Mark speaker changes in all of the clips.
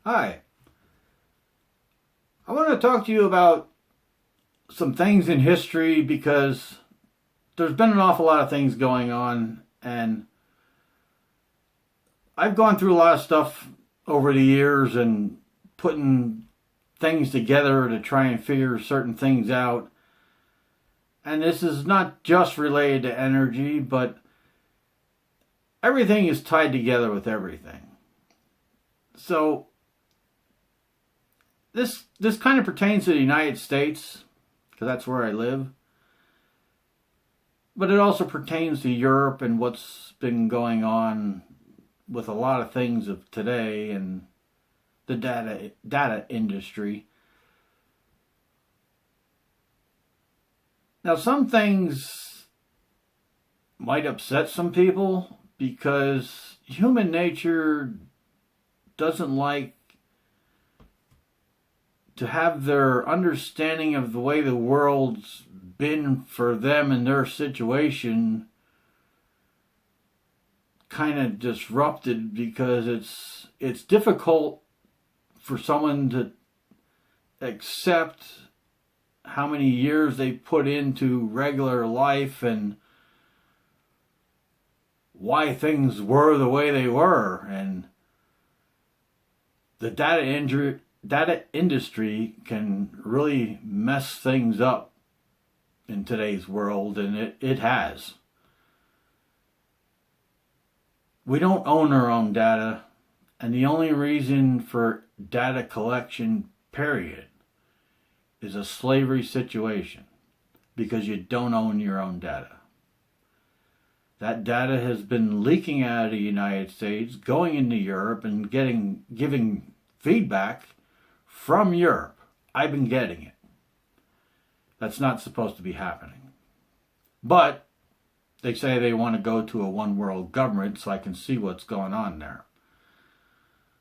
Speaker 1: Hi. I want to talk to you about some things in history because there's been an awful lot of things going on, and I've gone through a lot of stuff over the years and putting things together to try and figure certain things out. And this is not just related to energy, but everything is tied together with everything. So this kind of pertains to the United States because that's where I live. But it also pertains to Europe and what's been going on with a lot of things of today and the data industry. Now, some things might upset some people because human nature doesn't like to have their understanding of the way the world's been for them and their situation kind of disrupted, because it's difficult for someone to accept how many years they put into regular life and why things were the way they were. And the data industry can really mess things up in today's world, and it has. We don't own our own data, and the only reason for data collection, period, is a slavery situation, because you don't own your own data. That data has been leaking out of the United States, going into Europe, and giving feedback from Europe. I've been getting it. That's not supposed to be happening. But they say they want to go to a one world government, so I can see what's going on there.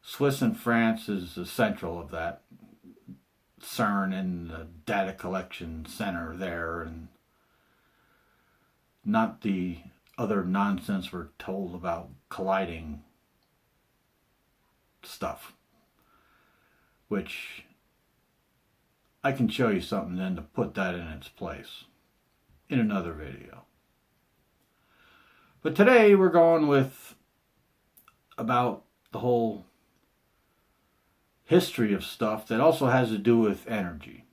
Speaker 1: Swiss and France is the central of that. CERN and the data collection center there, and not the other nonsense we're told about colliding stuff, which I can show you something then to put that in its place in another video. But today we're going with about the whole history of stuff that also has to do with energy.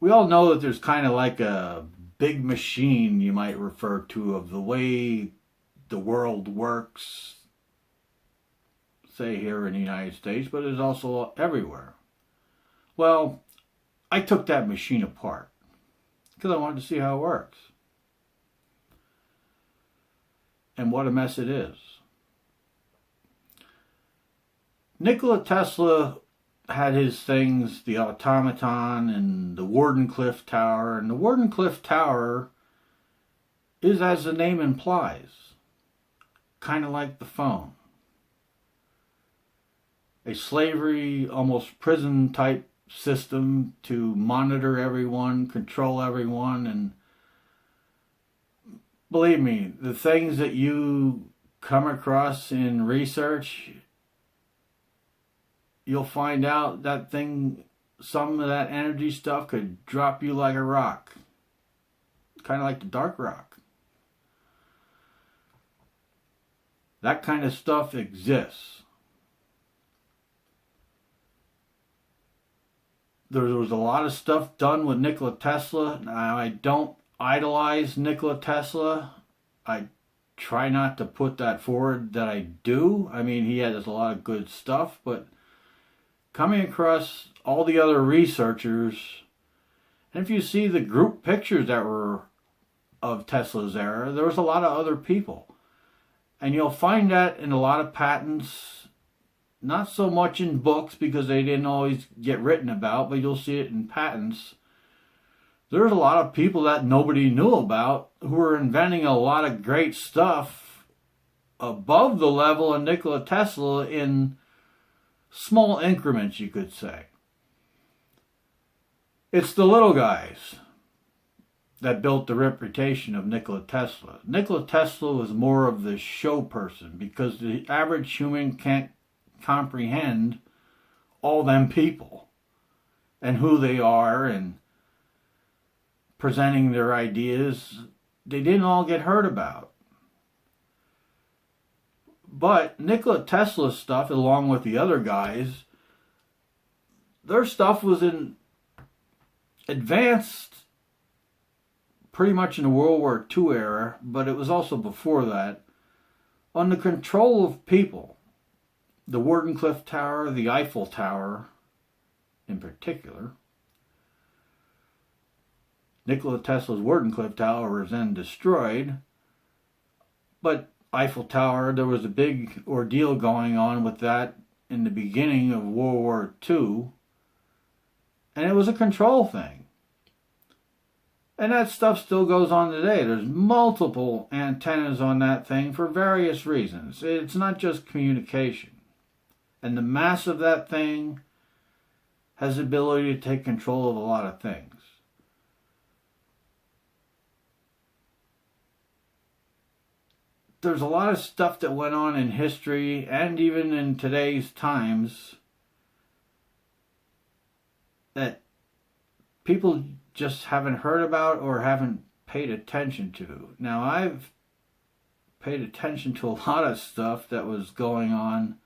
Speaker 1: We all know that there's kind of like a big machine, you might refer to, of the way the world works, say here in the United States, but it's also everywhere. Well, I took that machine apart because I wanted to see how it works. And what a mess it is. Nikola Tesla had his things, the automaton and the Wardenclyffe Tower. And the Wardenclyffe Tower is, as the name implies, kind of like the phone. A slavery, almost prison type system to monitor everyone, control everyone. And believe me, the things that you come across in research, you'll find out that some of that energy stuff could drop you like a rock. Kind of like the dark rock. That kind of stuff exists. There was a lot of stuff done with Nikola Tesla. Now, I don't idolize Nikola Tesla. I try not to put that forward that I do. I mean, he has a lot of good stuff, but coming across all the other researchers, and if you see the group pictures that were of Tesla's era, there was a lot of other people. And you'll find that in a lot of patents, not so much in books because they didn't always get written about, but you'll see it in patents. There's a lot of people that nobody knew about who were inventing a lot of great stuff above the level of Nikola Tesla in small increments, you could say. It's the little guys that built the reputation of Nikola Tesla. Nikola Tesla was more of the show person because the average human can't comprehend all them people and who they are and presenting their ideas. They didn't all get heard about. But Nikola Tesla's stuff, along with the other guys, their stuff was advanced pretty much in the World War II era, but it was also before that, on the control of people. The Wardenclyffe Tower, the Eiffel Tower in particular. Nikola Tesla's Wardenclyffe Tower was then destroyed, but Eiffel Tower, there was a big ordeal going on with that in the beginning of World War II, and it was a control thing. And that stuff still goes on today. There's multiple antennas on that thing for various reasons. It's not just communication. And the mass of that thing has the ability to take control of a lot of things. There's a lot of stuff that went on in history and even in today's times that people just haven't heard about or haven't paid attention to. Now, I've paid attention to a lot of stuff that was going on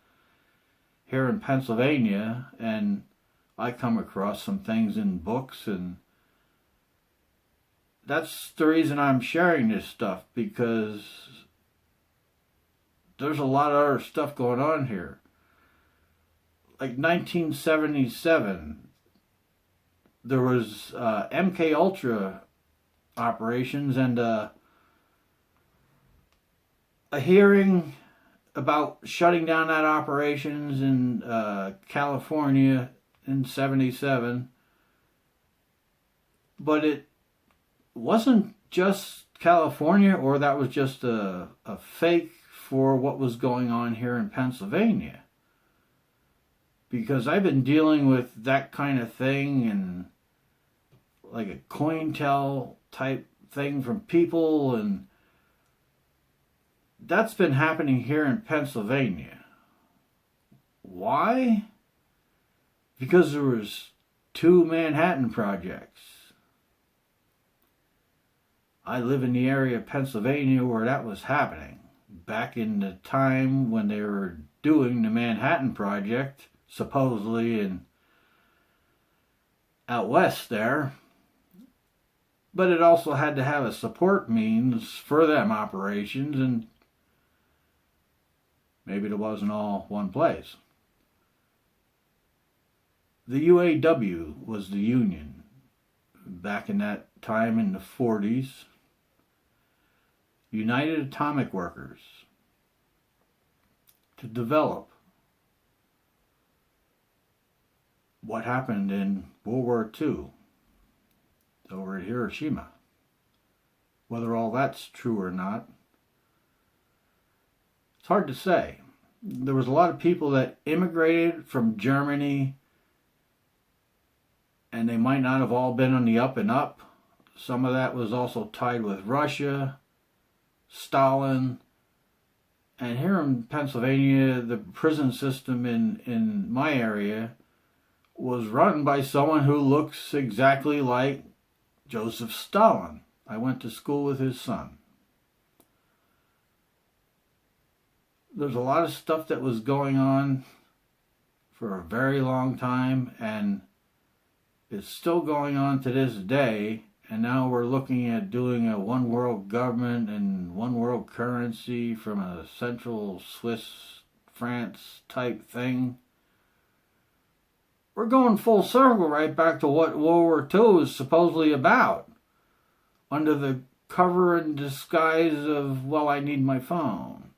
Speaker 1: here in Pennsylvania, and I come across some things in books, and that's the reason I'm sharing this stuff, because there's a lot of other stuff going on here. Like 1977, there was MK Ultra operations and a hearing about shutting down that operations in California in 77. But it wasn't just California, or that was just a fake for what was going on here in Pennsylvania. Because I've been dealing with that kind of thing and like a COINTEL type thing from people, and that's been happening here in Pennsylvania. Why? Because there was 2 Manhattan projects. I live in the area of Pennsylvania where that was happening. Back in the time when they were doing the Manhattan Project, supposedly in out west there. But it also had to have a support means for them operations, and maybe it wasn't all one place. The UAW was the union back in that time in the 40s. United Atomic Workers, to develop what happened in World War II over at Hiroshima. Whether all that's true or not, it's hard to say. There was a lot of people that immigrated from Germany, and they might not have all been on the up and up. Some of that was also tied with Russia, Stalin, and here in Pennsylvania, the prison system in my area was run by someone who looks exactly like Joseph Stalin. I went to school with his son. There's a lot of stuff that was going on for a very long time, and it's still going on to this day. And now we're looking at doing a one world government and one world currency from a central Swiss, France type thing. We're going full circle right back to what World War II is supposedly about. Under the cover and disguise of, well, I need my phone.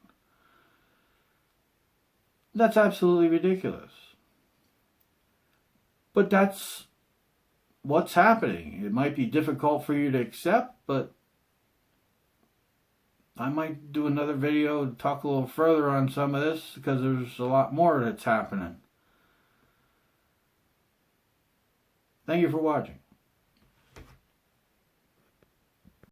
Speaker 1: That's absolutely ridiculous. But that's what's happening. It might be difficult for you to accept, but I might do another video to talk a little further on some of this, because there's a lot more that's happening. Thank you for watching.